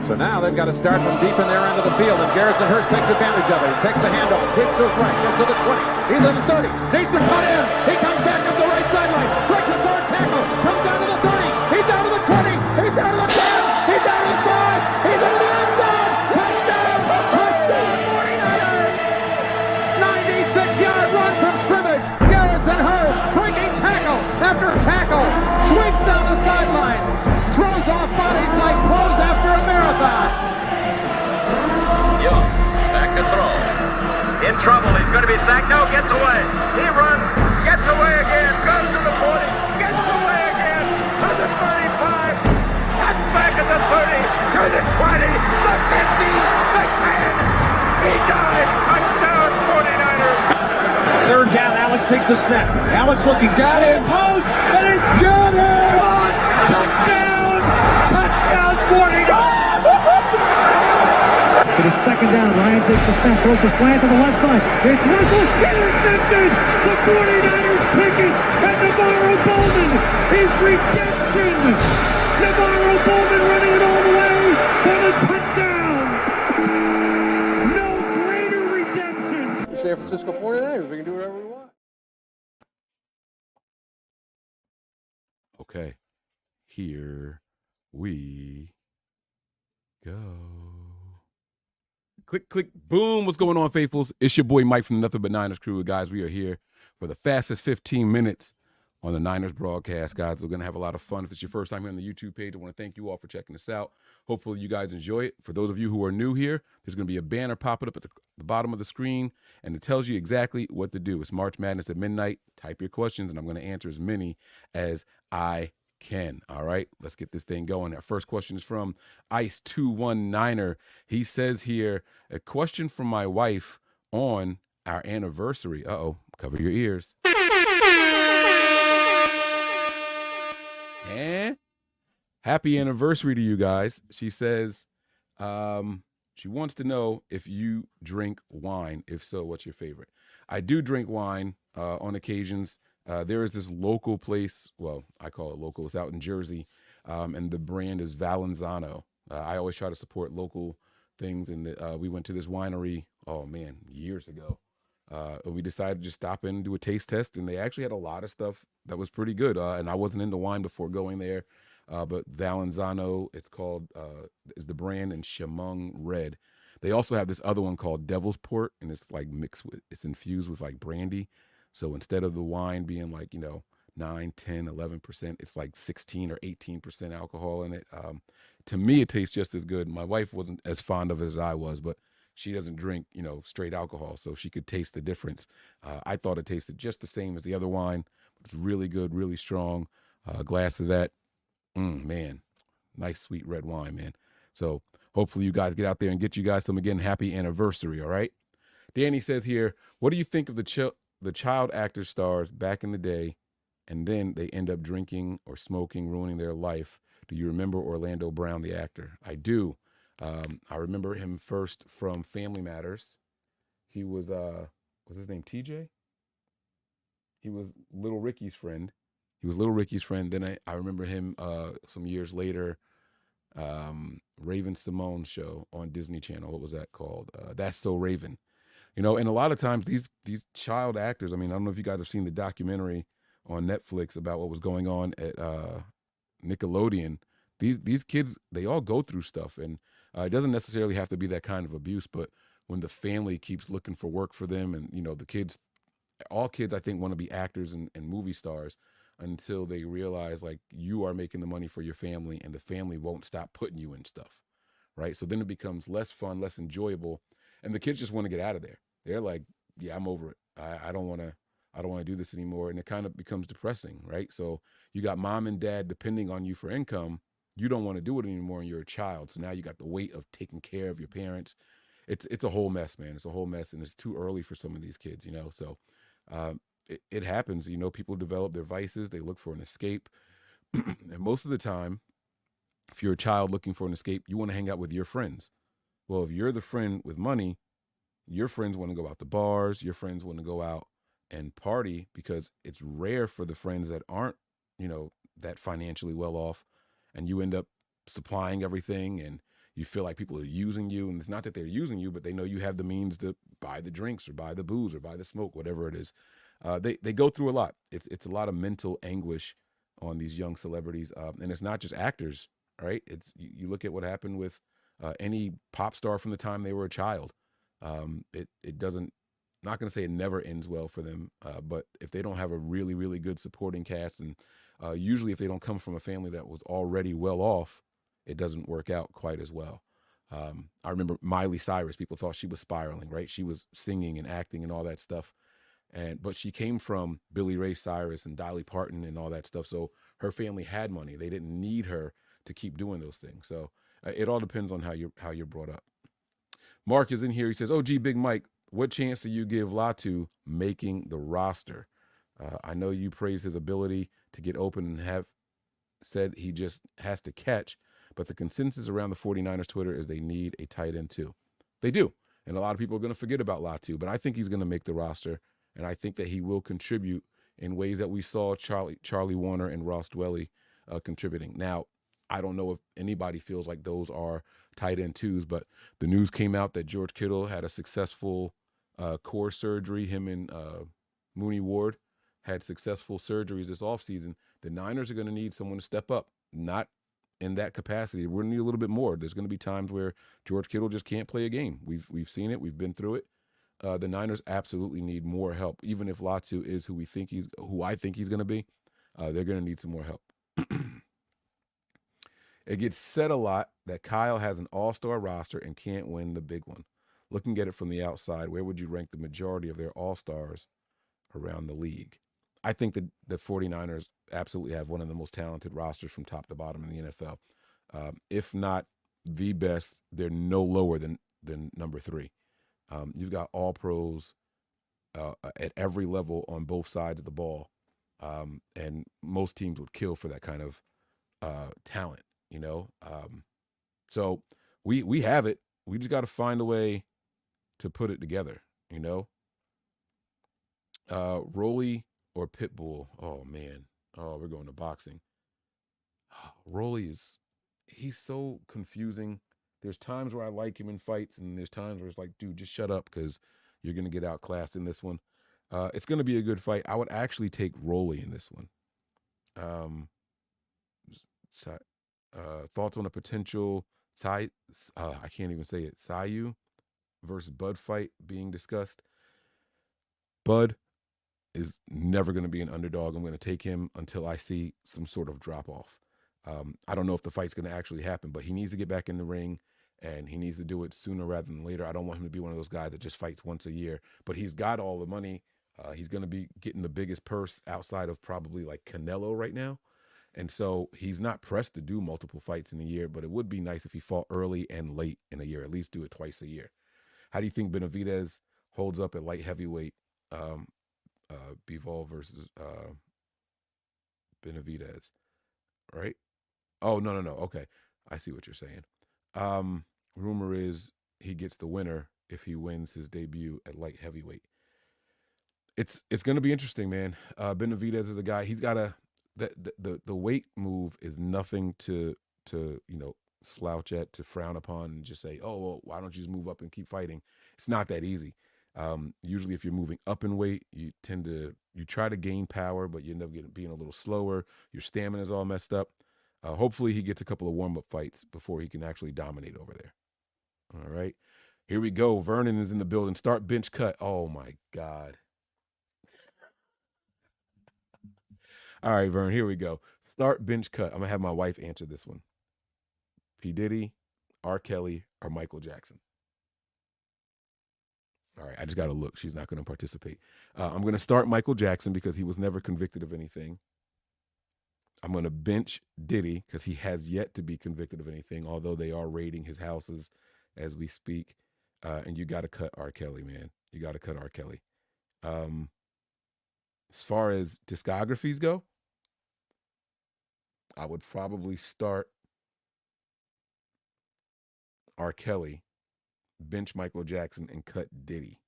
So now they've got to start from deep in their end of the field, and Garrison Hurst takes advantage of it. He takes the handoff, hits to his right, gets to the 20. He's in the 30, needs to cut in. He comes back up the right sideline, breaks a third tackle, comes down to the 30. He's down to the 20. He's down to the 10. He's down to the 5. He's into the end zone. Touchdown! Touchdown! 49ers! 96-yard run from scrimmage. Garrison Hurst breaking tackle after tackle, sweeps down the sideline, throws off bodies like clothes after a marathon. Young, back to throw. In trouble, he's going to be sacked. No, gets away. He runs, gets away again, goes to the 40, gets away again, to the 35, cuts back at the 30, to the 20, the 50, the 10. He died. Touchdown, 49ers. Third down, Alex takes the snap. Alex looking down in post, and it's good. Touchdown! Touchdown, 49ers! It is second down. Ryan takes the snap, throws the slant to the left side. It's Russell, intercepted. The 49ers pick it, and Navarro Bowman is redemption. Navarro Bowman running it all the way for the touchdown. No greater redemption. The San Francisco 49ers, we can do whatever we want. Okay, here we go. Click, click, boom. What's going on, faithfuls? It's your boy Mike from the Nothing But Niners crew. Guys, we are here for the fastest 15 minutes on the Niners broadcast. Guys, we're going to have a lot of fun. If it's your first time here on the YouTube page, I want to thank you all for checking this out. Hopefully you guys enjoy it. For those of you who are new here, there's going to be a banner popping up at the bottom of the screen, and it tells you exactly what to do. It's March Madness at midnight. Type your questions, and I'm going to answer as many as I can. All right, let's get this thing going. Our first question is from Ice219er. He says here, a question from my wife on our anniversary. Cover your ears. And happy anniversary to you guys. She says she wants to know if you drink wine. If so, what's your favorite? I do drink wine on occasions. There is this local place, well, I call it local, it's out in Jersey, and the brand is Valenzano. I always try to support local things, and we went to this winery, years ago. And we decided to just stop in and do a taste test, and they actually had a lot of stuff that was pretty good, and I wasn't into wine before going there, but Valenzano, it's called, is the brand, and Chemung Red. They also have this other one called Devil's Port, and it's like it's infused with like brandy. So instead of the wine being like, 9, 10, 11%, it's like 16 or 18% alcohol in it. To me, it tastes just as good. My wife wasn't as fond of it as I was, but she doesn't drink, straight alcohol, so she could taste the difference. I thought it tasted just the same as the other wine. It's really good, really strong. A glass of that, man, nice sweet red wine, man. So hopefully you guys get out there and get you guys some. Again, happy anniversary, all right? Danny says here, what do you think of the child actor stars back in the day, and then they end up drinking or smoking, ruining their life? Do you remember Orlando Brown, the actor? I do. I remember him first from Family Matters. He was his name TJ? He was Little Ricky's friend. Then I remember him some years later, Raven Simone show on Disney Channel. What was that called? That's So Raven. And a lot of times these child actors, I don't know if you guys have seen the documentary on Netflix about what was going on at Nickelodeon. These kids, they all go through stuff, and it doesn't necessarily have to be that kind of abuse, but when the family keeps looking for work for them, and the kids, all kids I think want to be actors and movie stars until they realize like you are making the money for your family, and the family won't stop putting you in stuff, right? So then it becomes less fun, less enjoyable, and the kids just want to get out of there. They're like, yeah, I'm over it. I don't want to do this anymore. And it kind of becomes depressing, right? So you got mom and dad depending on you for income. You don't want to do it anymore, and you're a child. So now you got the weight of taking care of your parents. It's a whole mess, man. It's a whole mess, and it's too early for some of these kids, So it happens, people develop their vices. They look for an escape. And most of the time, if you're a child looking for an escape, you want to hang out with your friends. Well, if you're the friend with money, your friends want to go out to bars. Your friends want to go out and party, because it's rare for the friends that aren't, that financially well off, and you end up supplying everything, and you feel like people are using you, and it's not that they're using you, but they know you have the means to buy the drinks or buy the booze or buy the smoke, whatever it is. They go through a lot. It's a lot of mental anguish on these young celebrities, and it's not just actors, right? It's you look at what happened with any pop star from the time they were a child. It doesn't. Not going to say it never ends well for them, but if they don't have a really, really good supporting cast, and usually if they don't come from a family that was already well off, it doesn't work out quite as well. I remember Miley Cyrus. People thought she was spiraling, right? She was singing and acting and all that stuff, but she came from Billy Ray Cyrus and Dolly Parton and all that stuff. So her family had money. They didn't need her to keep doing those things. So it all depends on how you're brought up. Mark is in here. He says, "Oh, gee, Big Mike, what chance do you give Latu making the roster? I know you praised his ability to get open and have said he just has to catch, but the consensus around the 49ers Twitter is they need a tight end too. They do. And a lot of people are going to forget about Latu, but I think he's going to make the roster, and I think that he will contribute in ways that we saw Charlie Warner and Ross Dwelly contributing. Now, I don't know if anybody feels like those are tight end twos, but the news came out that George Kittle had a successful core surgery. Him and Mooney Ward had successful surgeries this offseason. The Niners are going to need someone to step up, not in that capacity. We're going to need a little bit more. There's going to be times where George Kittle just can't play a game. We've seen it. We've been through it. The Niners absolutely need more help. Even if Latu is who I think he's going to be, they're going to need some more help. It gets said a lot that Kyle has an all-star roster and can't win the big one. Looking at it from the outside, where would you rank the majority of their all-stars around the league? I think that the 49ers absolutely have one of the most talented rosters from top to bottom in the NFL. If not the best, they're no lower than number 3. You've got all pros at every level on both sides of the ball, and most teams would kill for that kind of talent. So we have it. We just got to find a way to put it together. Rolly or Pitbull. Oh man. Oh, we're going to boxing. Rolly he's so confusing. There's times where I like him in fights, and there's times where it's like, dude, just shut up because you're gonna get outclassed in this one. It's gonna be a good fight. I would actually take Rolly in this one. Thoughts on a potential I can't even say it. Sayu versus Bud fight being discussed. Bud is never going to be an underdog. I'm going to take him until I see some sort of drop off. I don't know if the fight's going to actually happen, but he needs to get back in the ring, and he needs to do it sooner rather than later. I don't want him to be one of those guys that just fights once a year, but he's got all the money. He's going to be getting the biggest purse outside of probably like Canelo right now. And so he's not pressed to do multiple fights in a year, but it would be nice if he fought early and late in a year, at least do it twice a year. How do you think Benavidez holds up at light heavyweight? Bivol versus Benavidez, right? Oh, no. Okay. I see what you're saying. Rumor is he gets the winner if he wins his debut at light heavyweight. It's going to be interesting, man. Benavidez is a guy, he's got the weight move is nothing to slouch at, to frown upon and just say, oh, well, why don't you just move up and keep fighting? It's not that easy. Usually if you're moving up in weight, you try to gain power, but you end up being a little slower. Your stamina is all messed up. Hopefully he gets a couple of warm-up fights before he can actually dominate over there. All right. Here we go. Vernon is in the building. Start bench cut. Oh, my God. All right, Vern, here we go. Start bench cut. I'm going to have my wife answer this one. P. Diddy, R. Kelly, or Michael Jackson? All right, I just got to look. She's not going to participate. I'm going to start Michael Jackson because he was never convicted of anything. I'm going to bench Diddy because he has yet to be convicted of anything, although they are raiding his houses as we speak. And you got to cut R. Kelly, man. You got to cut R. Kelly. As far as discographies go, I would probably start R. Kelly, bench Michael Jackson, and cut Diddy.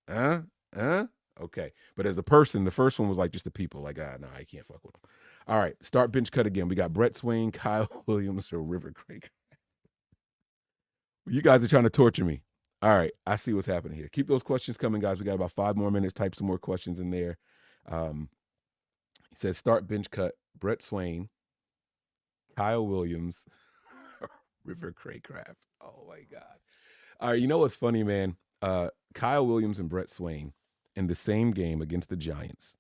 Okay. But as a person, the first one was like just the people. Like, no, I can't fuck with them. All right. Start bench cut again. We got Brett Swain, Kyle Williams, or River Craig. You guys are trying to torture me. All right, I see what's happening here. Keep those questions coming, guys. We got about 5 more minutes. Type some more questions in there. He says start bench cut. Brett Swain, Kyle Williams, River Craycraft. Oh my God. All right, you know what's funny, man? Kyle Williams and Brett Swain in the same game against the Giants.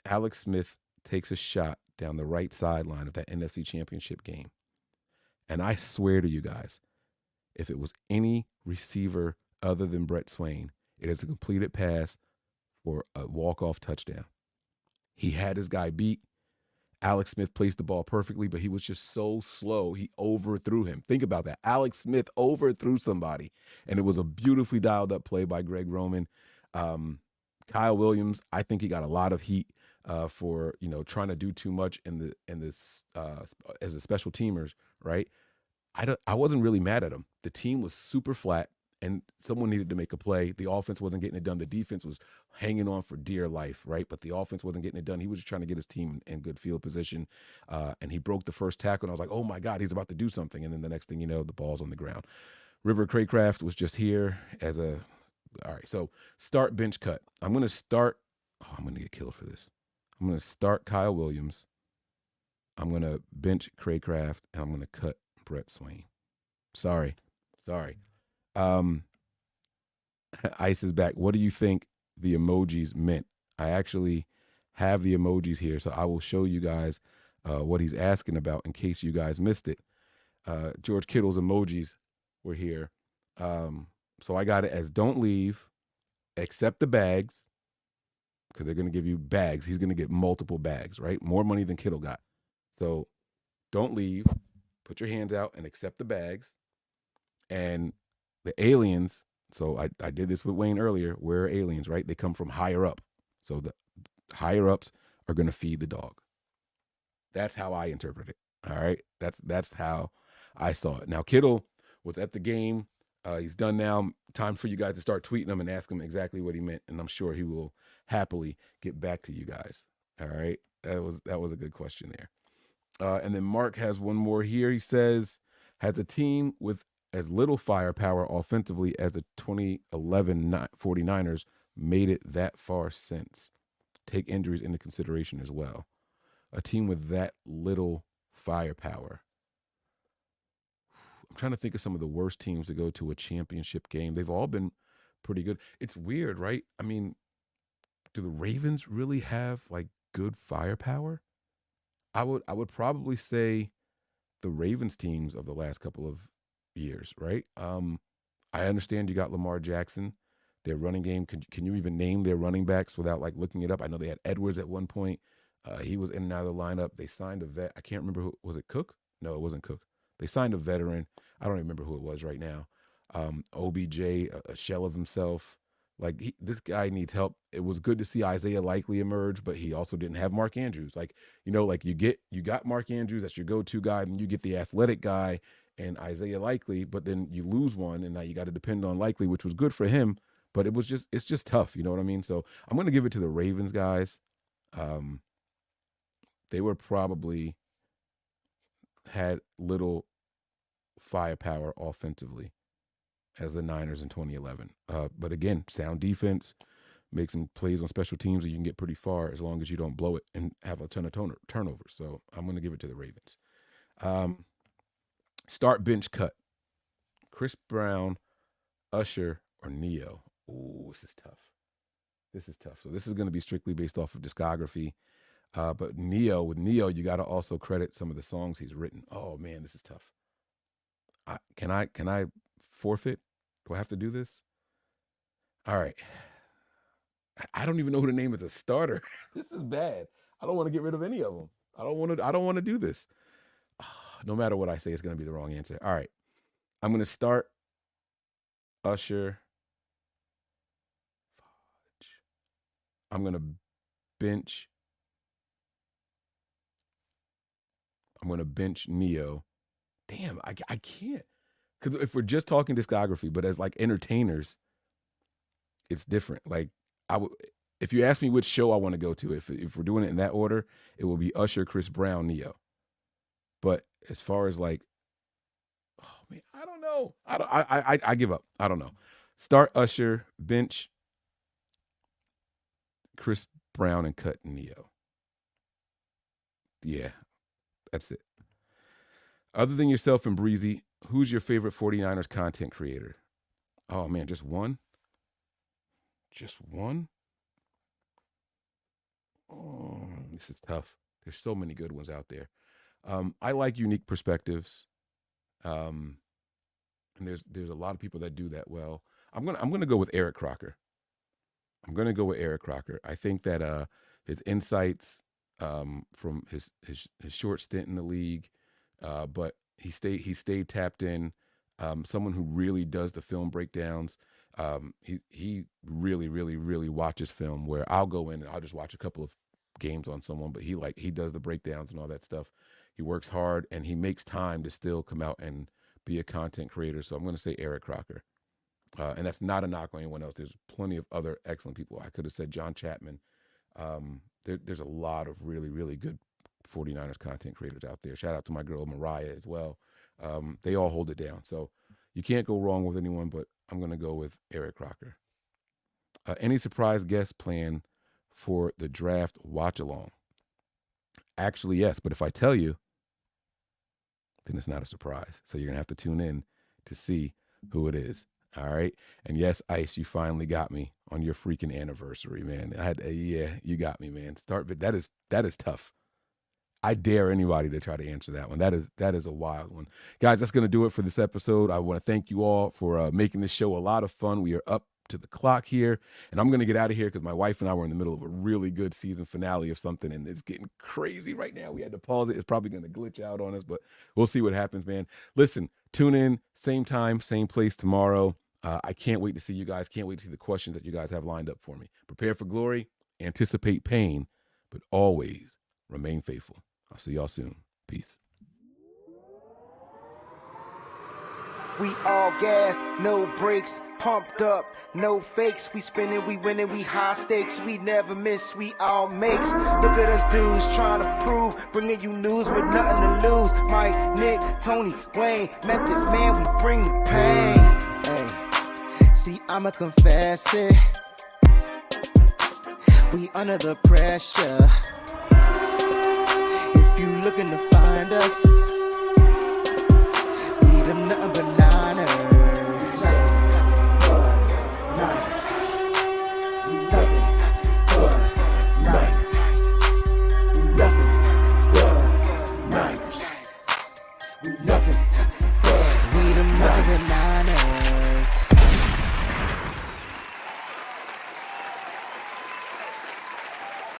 Alex Smith takes a shot down the right sideline of that NFC Championship game. And I swear to you guys, if it was any receiver other than Brett Swain, it is a completed pass for a walk-off touchdown. He had his guy beat. Alex Smith placed the ball perfectly, but he was just so slow. He overthrew him. Think about that. Alex Smith overthrew somebody, and it was a beautifully dialed up play by Greg Roman. Kyle Williams, I think he got a lot of heat for trying to do too much in this as a special teamers, right? I wasn't really mad at him. The team was super flat, and someone needed to make a play. The offense wasn't getting it done. The defense was hanging on for dear life, right? But the offense wasn't getting it done. He was just trying to get his team in good field position, and he broke the first tackle, and I was like, oh, my God, he's about to do something. And then the next thing you know, the ball's on the ground. River Craycraft was just here as a – all right, so start bench cut. I'm going to get killed for this. I'm going to start Kyle Williams. I'm going to bench Craycraft, and I'm going to cut Brett Swain. Sorry. Ice is back. What do you think the emojis meant? I actually have the emojis here, so I will show you guys what he's asking about in case you guys missed it. George Kittle's emojis were here. So I got it as don't leave, accept the bags, because they're going to give you bags. He's going to get multiple bags, right? More money than Kittle got. So don't leave, put your hands out and accept the bags. And the aliens, so I did this with Wayne earlier, where aliens, right? They come from higher up. So the higher ups are going to feed the dog. That's how I interpret it. All right. That's how I saw it. Now, Kittle was at the game. He's done now. Time for you guys to start tweeting him and ask him exactly what he meant. And I'm sure he will happily get back to you guys. All right. That was a good question there. And then Mark has one more here. He says, has a team with as little firepower offensively as the 2011 49ers made it that far since? Take injuries into consideration as well. A team with that little firepower. I'm trying to think of some of the worst teams to go to a championship game. They've all been pretty good. It's weird, right? I mean, do the Ravens really have like good firepower? I would probably say the Ravens teams of the last couple of years, right? I understand you got Lamar Jackson, their running game. Can you even name their running backs without like looking it up? I know they had Edwards at one point. He was in and out of the lineup. They signed a vet. I can't remember who was it. Cook? No, it wasn't Cook. They signed a veteran. I don't even remember who it was right now. OBJ, a shell of himself. Like this guy needs help. It was good to see Isaiah Likely emerge, but he also didn't have Mark Andrews. Like, you got Mark Andrews, that's your go-to guy, and you get the athletic guy and Isaiah Likely, but then you lose one, and now you got to depend on Likely, which was good for him, but it's just tough. You know what I mean? So I'm going to give it to the Ravens guys. They were probably had little firepower offensively as the Niners in 2011. But again, sound defense, make some plays on special teams, and you can get pretty far as long as you don't blow it and have a ton of turnovers. So I'm going to give it to the Ravens. Start bench cut. Chris Brown, Usher, or Neo. Ooh, this is tough. So this is going to be strictly based off of discography. But with Neo, you got to also credit some of the songs he's written. Oh man, this is tough. Can I forfeit? Do I have to do this? All right. I don't even know who to name as a starter. This is bad. I don't want to get rid of any of them. I don't want to do this. No matter what I say, it's going to be the wrong answer. All right. I'm going to start Usher. I'm going to bench Neo. Damn, I can't. Because if we're just talking discography, but as like entertainers, it's different. Like if you ask me which show I want to go to, if we're doing it in that order, it will be Usher, Chris Brown, Neo. But as far as like, oh man, I don't know. I give up. I don't know. Start Usher, bench Chris Brown, and cut Neo. Yeah, that's it. Other than yourself and Breezy, who's your favorite 49ers content creator? Oh, man, just one? Just one? Oh, this is tough. There's so many good ones out there. I like unique perspectives. And there's a lot of people that do that well. I'm gonna go with Eric Crocker. I think that his insights from his short stint in the league, but he stayed tapped in. Someone who really does the film breakdowns. He really watches film, where I'll go in and I'll just watch a couple of games on someone, but he does the breakdowns and all that stuff. He works hard and he makes time to still come out and be a content creator. So I'm going to say Eric Crocker. And that's not a knock on anyone else. There's plenty of other excellent people. I could have said John Chapman. There's a lot of really good 49ers content creators out there. Shout out to my girl Mariah as well. They all hold it down. So you can't go wrong with anyone, but I'm going to go with Eric Crocker. Any surprise guest plan for the draft watch along? Actually, yes. But if I tell you, then it's not a surprise. So you're going to have to tune in to see who it is. All right. And yes, Ice, you finally got me on your freaking anniversary, man. Yeah, you got me, man. But that is tough. I dare anybody to try to answer that one. That is a wild one. Guys, that's going to do it for this episode. I want to thank you all for making this show a lot of fun. We are up to the clock here, and I'm going to get out of here because my wife and I were in the middle of a really good season finale of something, and it's getting crazy right now. We had to pause it. It's probably going to glitch out on us, but we'll see what happens, man. Listen, tune in, same time, same place tomorrow. I can't wait to see you guys. Can't wait to see the questions that you guys have lined up for me. Prepare for glory, anticipate pain, but always remain faithful. I'll see y'all soon. Peace. We all gas, no brakes, pumped up, no fakes. We spinning, we winning, we high stakes. We never miss, we all makes. Look at us dudes trying to prove, bringing you news with nothing to lose. Mike, Nick, Tony, Wayne, Method Man, we bring the pain. Hey, see, I'ma confess it. We under the pressure. If you looking to find us, we them nothing but niners. Nothing but niners.